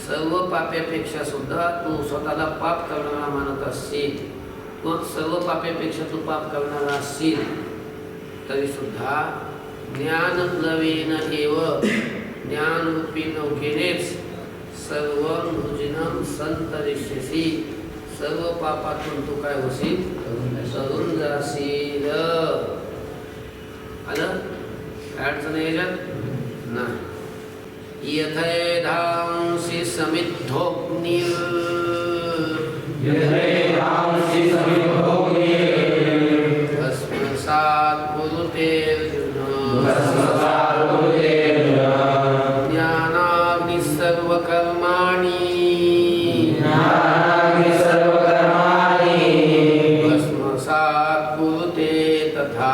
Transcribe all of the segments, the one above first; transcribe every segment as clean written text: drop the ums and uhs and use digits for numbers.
सर्व पाप्यापेक्षा सुद्धा तू स्वतःला पाप करणारा मानत असशील, मग सर्व पाप्यापेक्षा तू पाप करणारा असशील तरी सुद्धा ज्ञानप्लवेन एव ज्ञानरूपी नौकेनेच सर्व भुजनम संतरिष्यसी, सर्व पापातून तू काय होशील, तरुण जाशील. आलं काय अडचण याच्यात नाही. यथैधांसि समिद्धोऽग्निः भस्मसात् कुरुते ज्ञानाग्निः सर्वकर्माणि भस्मसात् कुरुते तथा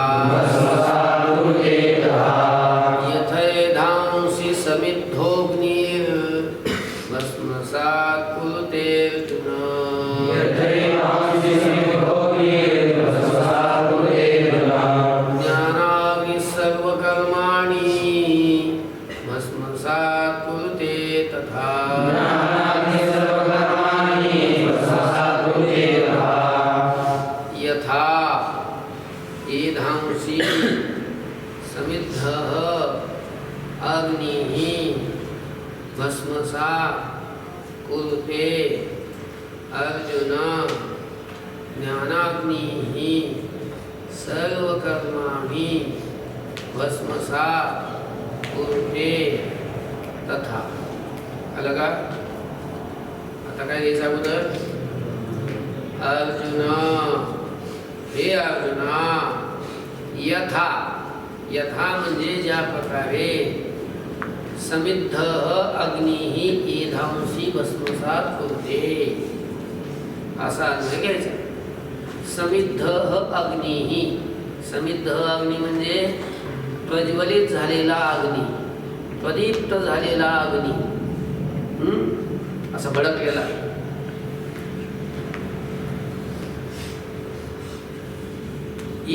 यथैधांसि समिद्धोऽग्निः भस्मसात् कुरुते ज्ञानाग्निः सर्वकर्माणि भस्मसात् कुरुते तथा यथा एधांसि समिद्धः अग्निः भस्मसात् कुरुते अर्जुन ज्ञानाग्निः सर्वकर्माणि भस्मसात् कुरुते तथा. आलं का? आता काय घ्यायचं अगोदर? अर्जुन, हे अर्जुना, यथा, यथा म्हणजे ज्या प्रकारे समिद्ध अग्निः एधांसि भस्मसात् कुरुते असा अर्थ घ्यायचा. समिद्ध अग्निः, समिद्ध अग्नी म्हणजे प्रज्वलित झालेला अग्नी, प्रदीप्त झालेला अग्नी, असा भडकलेला.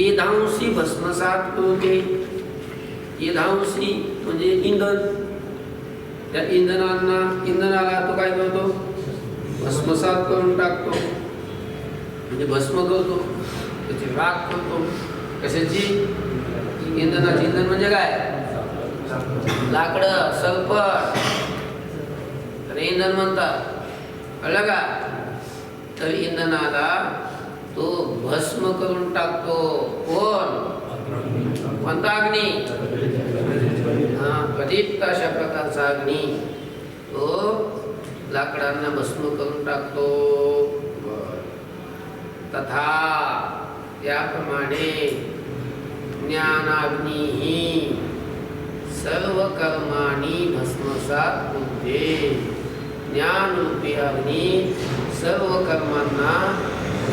एधांसि भस्मसात् कुरुते, एधांसि म्हणजे इंधन. त्या इंधनाला तो काय करतो? भस्मसात करून टाकतो, म्हणजे भस्म करतो, त्याची राख करतो. कशाची? इंधनाची. इंधन म्हणजे काय? लाकडं, सल्फर, तर इंधन म्हणतात. कळलं का? तर इंधनाला तो भस्म करून टाकतो. कोण? कोणता अग्नी? प्रदीप्त अशा प्रकारचा अग्नी तो लाकडांना भस्म करून टाकतो. तथा त्याप्रमाणे ज्ञानाग्निः सर्व कर्माणि भस्मसात् कुरुते. ज्ञानरूपी अग्नी सर्व कर्मांना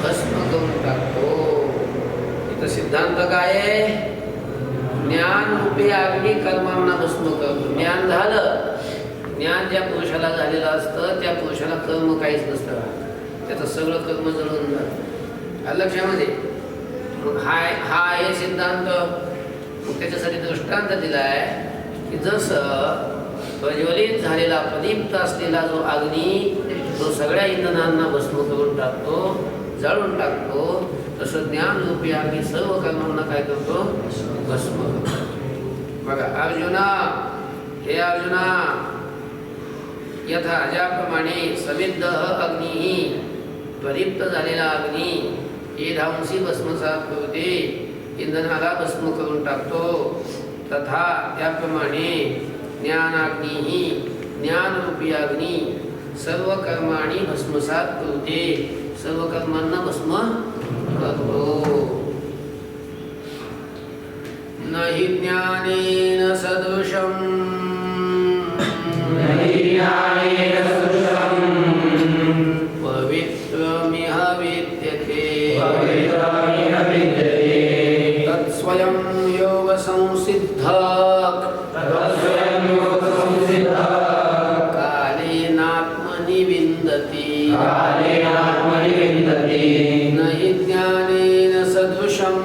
भस्म करून टाकतो. इथं सिद्धांत काय आहे? ज्ञानरूपी अग्नी कर्मांना भस्म करतो. ज्ञान झालं, ज्ञान ज्या पुरुषाला झालेलं असतं त्या पुरुषाला कर्म काहीच नसतं, त्याचं सगळं कर्म जळून जातं. लक्षामध्ये मग हा आहे सिद्धांत. मग त्याच्यासाठी दृष्टांत दिला आहे की जसं प्रज्वलित झालेला प्रदीप्त असलेला जो अग्नी तो सगळ्या इंधनांना भस्म करून टाकतो, जाळून टाकतो, तसं ज्ञानरूपी अग्नी सर्व कर्मांना काय करतो? भस्म करतो. बघा अर्जुना, हे अर्जुना, यथा ज्याप्रमाणे समिद्ध अग्निः प्रदीप्त झालेला अग्नी एधांसि भस्मसात् कुरुते, इंधनाला भस्म करून टाकतो. तथा त्याप्रमाणे ज्ञानाग्निः ज्ञानरूपी अग्नी सर्व कर्माणि भस्मसात् कुरुते, सर्व कर्मांना भस्म करतो. न हि ज्ञानेन सदृशं पवित्रमिह विद्यते तत्स्वयं योगसंसिद्धः कालेनात्मनि विन्दति. न हि ज्ञानेन सदृशं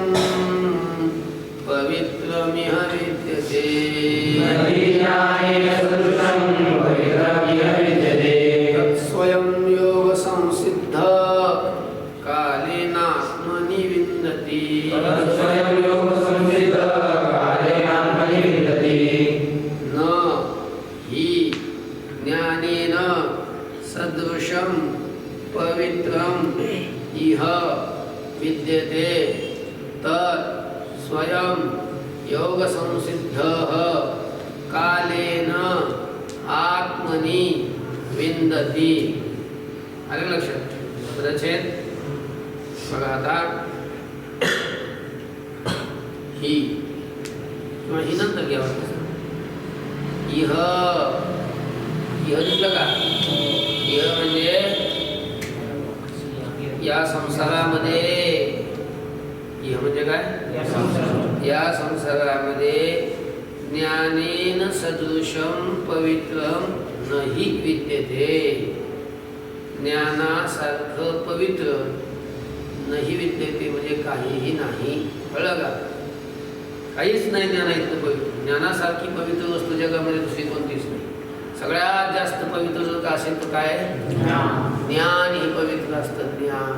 पवित्रमिह विद्यते तत्स्वयं योगसंसिद्धः कालेनात्मनि विन्दति. न हि ज्ञानेन सदृशं पवित्रम् इह विद्यते तत् स्वयं योगसंसिद्धः कालेन विंदती. आलं लक्षात? पदच्छेद बघा आता. ही किंवा ही नंतर घ्यावं. इह इह दिसलं का? इह म्हणजे या संसारामध्ये. इह म्हणजे काय? या संसारामध्ये ज्ञानेन सदृशं पवित्रं नहि विद्यते. ज्ञानासारखं पवित्र नाही विद्यते म्हणजे काहीही नाही. कळलं का? काहीच नाही ज्ञाना इतकं पवित्र. ज्ञानासारखी पवित्र वस्तू जगामध्ये दुसरी कोणतीच नाही. सगळ्यात जास्त पवित्र जर का असेल तर काय? ज्ञान हे पवित्र असतं. ज्ञान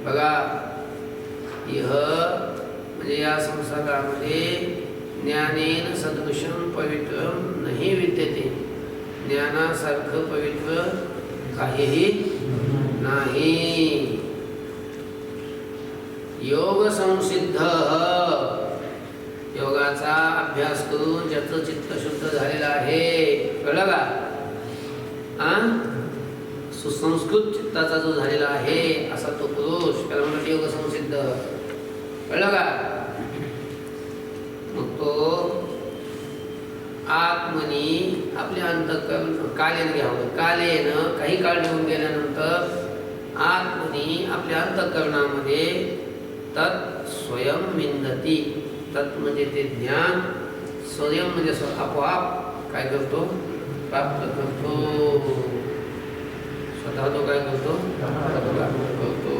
बघा. इह म्हणजे या संसारामध्ये ज्ञानेन सदृशं पवित्रं नहि विद्यते. ज्ञानासारखं पवित्र काहीही नाही. योग संसिद्ध योगाचा अभ्यास करून ज्याचं चित्त शुद्ध झालेलं आहे. कळलं का? सुसंस्कृत चित्ताचा जो झालेला आहे असा तो पुरुष, त्याला म्हणतात योग संसिद्ध. कळलं का? मग तो आत्मनी आपल्या अंतःकरण कालेन घ्यावं. कालेनं काही काळ निघून गेल्यानंतर आत्मनी आपल्या अंतःकरणामध्ये तत् स्वयं विंदती. तत् म्हणजे ते ज्ञान, स्वयं म्हणजे आपोआप काय करतो? प्राप्त करतो. स्वतः तो काय करतो? प्राप्त करतो.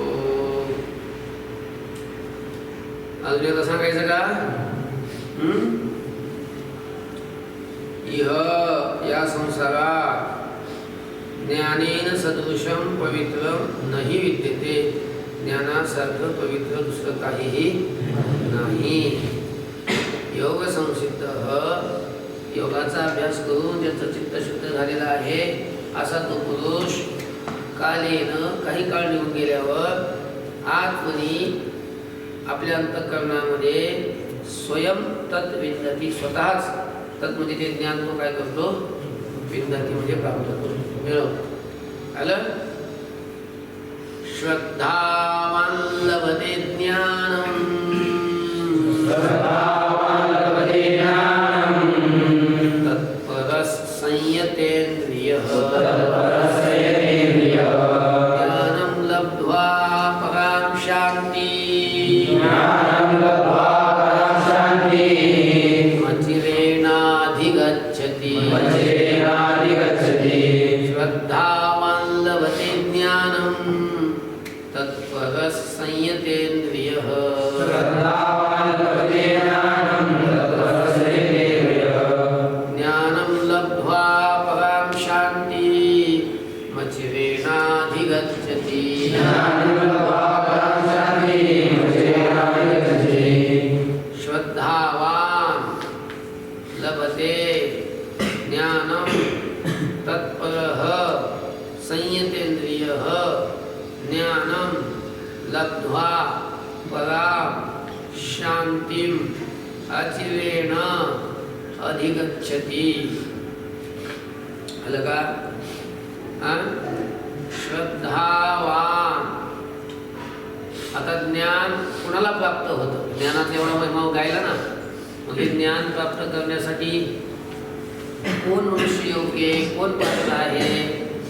अजून एकदा सांगायचं का? इह या संसारात ज्ञानेन सदृशं पवित्रं नहि विद्यते. ज्ञानासारखं पवित्र दुसरं काहीही नाही. योग संसिद्ध योगाचा अभ्यास करून ज्याचं चित्त शुद्ध झालेला आहे असा तो पुरुष कालेनं काही काळ निघून गेल्यावर आत्मनी आपल्या अंतःकरणामध्ये स्वयं तत् विंदती. स्वतःच तत् म्हणजे ते ज्ञान तो काय करतो? विंदती म्हणजे प्राप्त करतो, मिळवतो. आलं? श्रद्धावान् लभते ज्ञानम्. तत्परः संयतेन्द्रियः. ज्ञानं लब्ध्वा परां शान्तिम्. मचिरेणाधिगच्छति. श्रद्धावान् लभते ज्ञानम्. तत्परः संयतेन्द्रियः. ज्ञानं लब्ध्वा परां शान्तिम्. मचिरेणाधिगच्छति. श्रद्धावान् लभते ज्ञानं. तत्परः संयतेन्द्रियः. ज्ञानं लब्ध्वा परां शान्तिम् अचिरेण अधिगच्छति. आलं का? श्रद्धावान. आता ज्ञान कुणाला प्राप्त होतं? ज्ञानाचा एवढा महिमा गायला ना. मग हे ज्ञान प्राप्त करण्यासाठी कोण मनुष्य योग्य आहे, कोण पात्र आहे,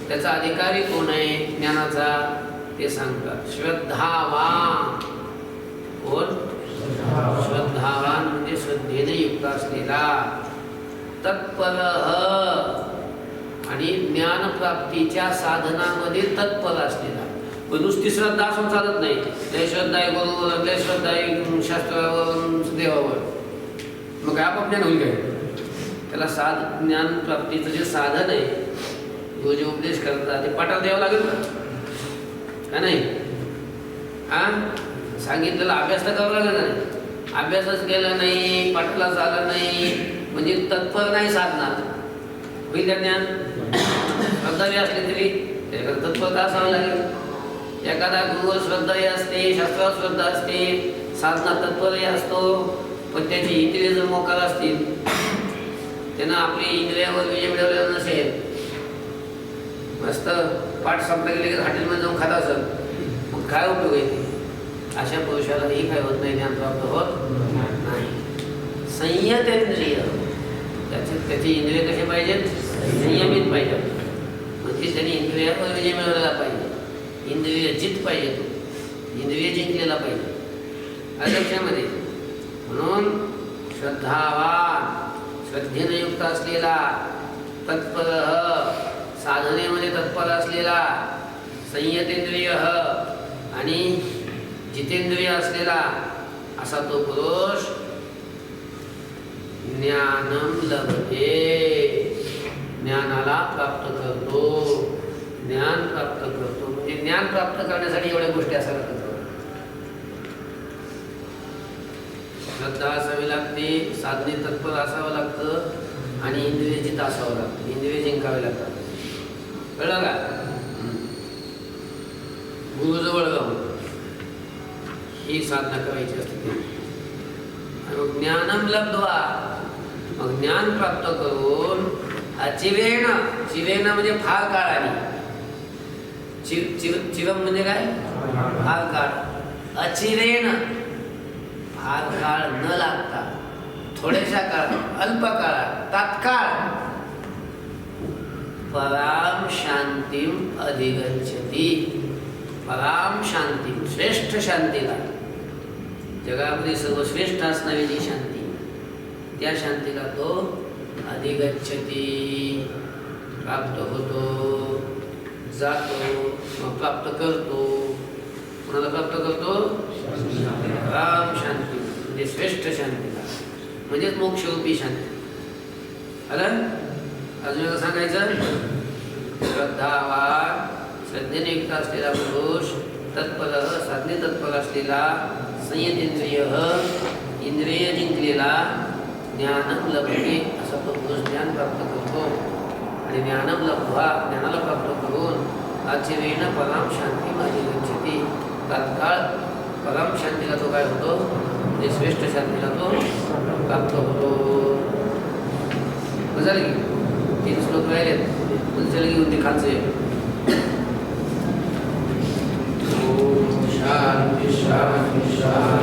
त्याचा अधिकारी कोण आहे ज्ञानाचा ते सांगतात. श्रद्धावान. कोण? श्रद्धावान म्हणजे श्रद्धेने युक्त असलेला. तत्पर आणि ज्ञानप्राप्तीच्या साधनामध्ये तत्पर असलेला. पण नुसती श्रद्धा असून चालत नाही. लय श्रद्धा आहे गुरुवर, लय श्रद्धा आहे शास्त्रावर, देवावर, मग काय आपोआप ज्ञान होईल काय? त्याला ज्ञानप्राप्तीचं जे साधन आहे, जो जे उपदेश करतात ते पाठाला द्यावं लागेल का नाही? सांगितलेला अभ्यास तर करावा लागेल नाही. अभ्यासच केला नाही, पाठाला झाला नाही म्हणजे तत्पर नाही साधणार. होईल का ज्ञान? श्रद्धावी असली तरी त्याच्याकडे तत्परता असावं लागेल. एखादा गुरुवर श्रद्धाही असते, शास्त्रावर श्रद्धा असते, साधना तत्परही असतो, पण त्याची इंद्रिय जर मोकार असतील, त्यांना आपली इंद्रियावर विजय मिळवलेला नसेल मस्त पाठ संपला गेले की हॉटेलमध्ये जाऊन खात असत, मग काय उपयोग आहे? अशा पुरुषालाही काय होत नाही, ज्ञान प्राप्त होत नाही. संयतेंद्रिय, त्याची इंद्रिय कसे पाहिजेत? संयमित पाहिजेत. म्हणजे त्यांनी इंद्रियावर विजय मिळवलेला पाहिजे, इंद्रिय जित पाहिजे, तो इंद्रिय जिंकलेला पाहिजे लक्षामध्ये. म्हणून श्रद्धावान, श्रद्धेने युक्त असलेला, तत्पर, साधनेमध्ये तत्पर असलेला, संयतेंद्रिय आणि जितेंद्रिय असलेला असा तो पुरुष ज्ञानम लभते, ज्ञानाला प्राप्त करतो. ज्ञान प्राप्त करतो म्हणजे ज्ञान प्राप्त करण्यासाठी एवढ्या गोष्टी असायला लागतात. श्रद्धा असावी लागते, साधने तत्पर असावं लागतं आणि इंद्रिय जित असावं लागतं, इंद्रिय जिंकावे लागतात. कळलं का? गुरुजवळ जाऊन ही साधना करायची असते. आणि मग ज्ञानम लब्ध्वा, मग ज्ञान प्राप्त करून चिरेण, चिरेण म्हणजे फार काळाने, चिरम म्हणजे काय? फार काळ. अचिरेण फार काळ न लागता, थोड्याशा काळात, अल्प काळात, तात्काळ पराम शांतीम अधिगच्छति. पराम शांती, श्रेष्ठ शांतीला, जगामध्ये सर्वश्रेष्ठ असणारी जी शांती, त्या शांतीला तो अधिगच्छति, प्राप्त होतो, जातो, मग प्राप्त करतो. कोणाला प्राप्त करतो? पराम शांती म्हणजे श्रेष्ठ शांतीला, म्हणजेच मोक्षरूपी शांती. आलं? अजून एकदा सांगायचं. श्रद्धावान, श्रद्धेने युक्त असलेला पुरुष, तत्पर, साधने तत्पर असलेला, संयतेंद्रिय, इंद्रिय जिंकलेला, ज्ञानम लभते असा तो पुरुष ज्ञान प्राप्त करतो. आणि ज्ञानम लब्ध्वा, ज्ञानाला प्राप्त करून आचिरेण पराम शांती अधिगच्छति, तात्काळ परम शांतीला तो काय होतो? म्हणजे श्रेष्ठ शांतीला तो प्राप्त होतो. झालं की 3 श्लोक राहिलेत, पुढच्याला घेऊन ते खालचे. शांती शांती शांती.